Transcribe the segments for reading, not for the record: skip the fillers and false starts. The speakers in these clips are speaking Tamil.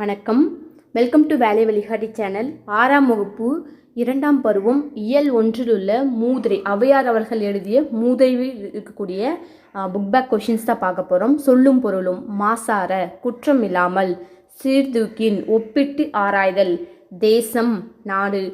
வணக்கம். வெல்கம் டு வேலை வழிகாட்டி சேனல். 6ஆம் வகுப்பு 2ஆம் பருவம் இயல் 1இல் உள்ள மூதுரை ஔவையார் அவர்கள் எழுதிய மூதுரையில் இருக்கக்கூடிய புக் பேக் கொஷின்ஸ் தான் பார்க்க போகிறோம். சொல்லும் பொருளும் மாசார, குற்றம் இல்லாமல், சீர்தூக்கின், ஒப்பிட்டு ஆராய்தல், தேசம், நாடு.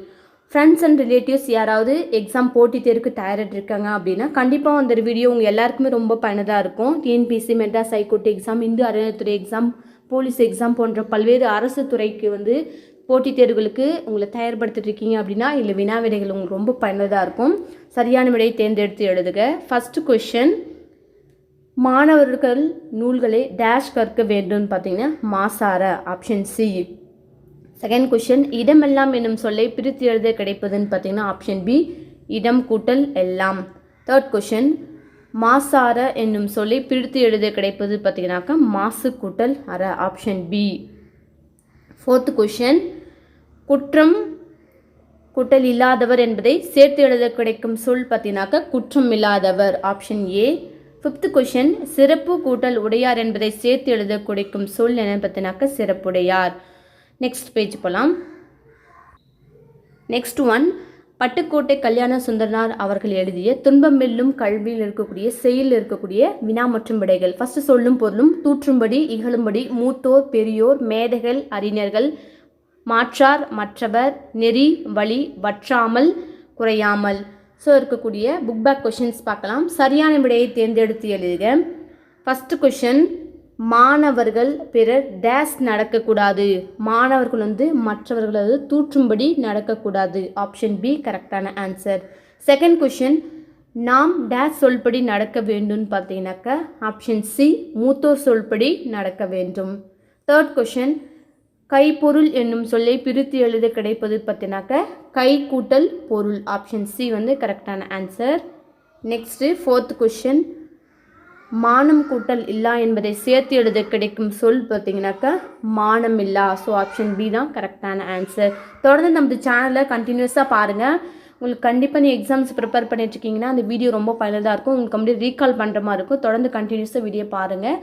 ஃப்ரெண்ட்ஸ் அண்ட் ரிலேட்டிவ்ஸ் யாராவது எக்ஸாம் போட்டி தேர்வுக்கு தயாரிட்டு இருக்காங்க அப்படின்னா கண்டிப்பாக அந்த வீடியோ உங்கள் எல்லாருக்குமே ரொம்ப பயனுள்ளதாக இருக்கும். TNPSC, Madras high court exam, Hindu அறநிலையத்துறை எக்ஸாம், போலீஸ் எக்ஸாம் போன்ற பல்வேறு அரசு துறைக்கு போட்டித் தேர்வுகளுக்கு உங்களை தயார்படுத்திட்டு இருக்கீங்க அப்படின்னா இல்லை வினா விடைகள் உங்களுக்கு ரொம்ப பயனுள்ளதாக இருக்கும். சரியான விடையை தேர்ந்தெடுத்து எழுதுக. ஃபஸ்ட்டு கொஷின், மாணவர்கள் நூல்களை டேஷ் கற்க வேண்டும்னு பார்த்தீங்கன்னா மாசார, ஆப்ஷன் சி. செகண்ட் கொஷின், இடமெல்லாம் என்னும் சொல்லை பிரித்து எழுத கிடைப்பதுன்னு பார்த்தீங்கன்னா ஆப்ஷன் பி, இடம் கூட்டல் எல்லாம். தேர்ட் கொஷின், மாசார என்னும் சொல்லை பிரித்து எழுத கிடைப்பது பார்த்தீங்கன்னாக்கா மாசு கூட்டல் அற, ஆப்ஷன் பி. ஃபோர்த் கொஷின், குற்றம் கூட்டல் இல்லாதவர் என்பதை சேர்த்து எழுத கிடைக்கும் சொல் பார்த்தீங்கன்னாக்கா குற்றம் இல்லாதவர், ஆப்ஷன் ஏ. ஃபிஃப்த் கொஷின், சிறப்பு கூட்டல் உடையார் என்பதை சேர்த்து எழுத கிடைக்கும் சொல் என்ன பார்த்தீங்கன்னாக்கா சிறப்புடையார். நெக்ஸ்ட் பேஜ் போகலாம். நெக்ஸ்ட் ஒன், பட்டுக்கோட்டை கல்யாண சுந்தரனார் அவர்கள் எழுதிய துன்பம் வெல்லும் கல்வியில் இருக்கக்கூடிய செயலில் இருக்கக்கூடிய வினா மற்றும் விடைகள். ஃபர்ஸ்ட் சொல்லும் பொருளும் தூற்றும்படி, இகழும்படி, மூத்தோர், பெரியோர், மேதைகள், அறிஞர்கள், மாற்றார், மற்றவர், நெறி, வழி, வற்றாமல், குறையாமல். ஸோ இருக்கக்கூடிய புக் பேக் கொஷின்ஸ் பார்க்கலாம். சரியான விடையை தேர்ந்தெடுத்து எழுதுக. ஃபர்ஸ்ட் கொஷின், மாணவர்கள் பிறர் டேஸ் நடக்கக்கூடாது. மாணவர்கள் மற்றவர்கள் தூற்றும்படி நடக்கக்கூடாது, ஆப்ஷன் பி கரெக்டான ஆன்சர். செகண்ட் கொஷின், நாம் டேஸ் சொல்படி நடக்க வேண்டும் பார்த்தீங்கன்னாக்கா ஆப்ஷன் சி, மூத்தோர் சொல்படி நடக்க வேண்டும். தேர்ட் கொஷின், கைப்பொருள் என்னும் சொல்லை பிரித்து எழுத கிடைப்பது பார்த்தீங்கன்னாக்கா கை கூட்டல் பொருள், ஆப்ஷன் சி கரெக்டான ஆன்சர். நெக்ஸ்ட்டு ஃபோர்த் கொஷின், மானம் கூட்டல் இல்லா என்பதை சேர்த்து எழுத கிடைக்கும் சொல் பார்த்தீங்கன்னாக்கா மானம் இல்லா, ஸோ ஆப்ஷன் பி தான் கரெக்டான ஆன்சர். தொடர்ந்து நம்ம சேனலை கண்டினியூஸாக பாருங்கள். உங்களுக்கு கண்டிப்பாக நீ எக்ஸாம்ஸ் ப்ரிப்பேர் பண்ணிட்டுருக்கீங்கன்னா அந்த வீடியோ ரொம்ப பயனுள்ளதாக இருக்கும். உங்களுக்கு அப்படியே ரீகால் பண்ணுற மாதிரி இருக்கும். தொடர்ந்து கண்டினியூஸாக வீடியோ பாருங்கள்.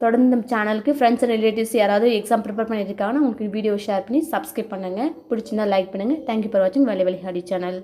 தொடர்ந்து நம்ம சேனலுக்கு ஃப்ரெண்ட்ஸ் அண்ட் ரிலேட்டிவ்ஸ் யாராவது எக்ஸாம் ப்ரிப்பேர் பண்ணியிருக்காங்கன்னா உங்களுக்கு வீடியோ ஷேர் பண்ணி சப்ஸ்கிரைப் பண்ணுங்கள். பிடிச்சிருந்தா லைக் பண்ணுங்கள். தேங்க்யூ ஃபார் வாட்சிங் வேலை வழிகாட்டி சேனல்.